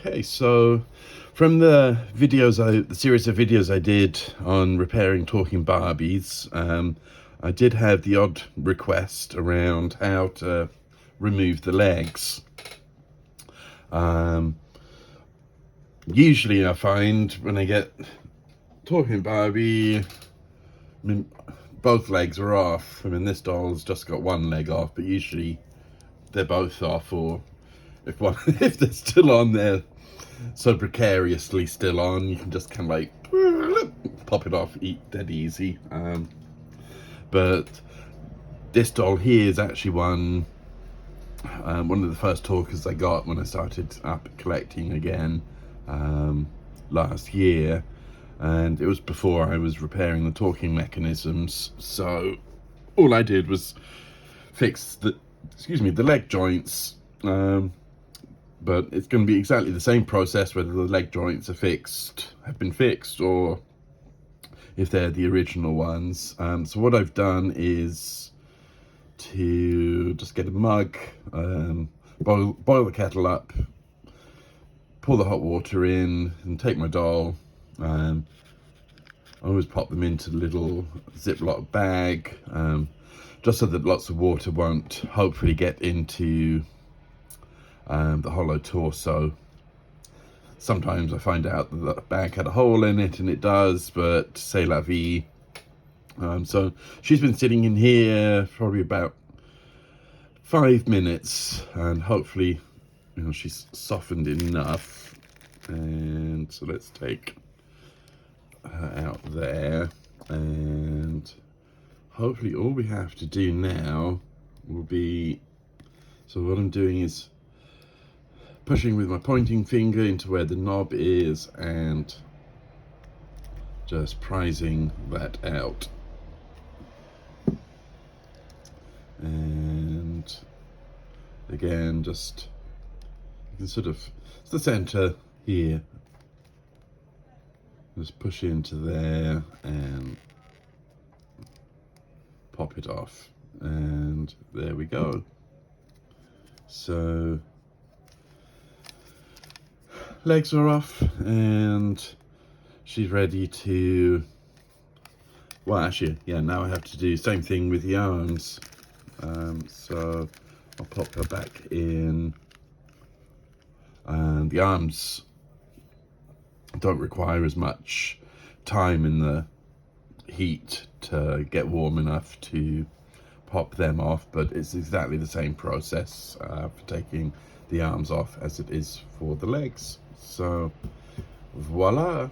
Okay, so from the series of videos I did on repairing talking Barbies, I did have the odd request around how to remove the legs. Usually I find when I get talking Barbie, both legs are off. I mean, this doll's just got one leg off, but usually they're both off, or if they're still on there, so precariously still on, you can just kind of like pop it off dead easy. But this doll here is actually one of the first talkers I got when I started up collecting again last year, and it was before I was repairing the talking mechanisms. So all I did was fix the leg joints. But it's going to be exactly the same process whether the leg joints have been fixed, or if they're the original ones. So what I've done is to just get a mug, boil the kettle up, pour the hot water in, and take my doll. I always pop them into the little Ziploc bag, just so that lots of water won't hopefully get into the hollow torso. Sometimes I find out that the bag had a hole in it, and it does, but c'est la vie. So she's been sitting in here probably about 5 minutes, and hopefully, she's softened enough. And so let's take her out there, and hopefully all we have to do now will be, so what I'm doing is pushing with my pointing finger into where the knob is and just prising that out. And again, just, you can sort of, it's the center here. Just push into there and pop it off. And there we go. So legs are off, and she's ready to, well, actually, yeah, now I have to do the same thing with the arms. So I'll pop her back in, and the arms don't require as much time in the heat to get warm enough to pop them off, but it's exactly the same process for taking the arms off as it is for the legs. So voila.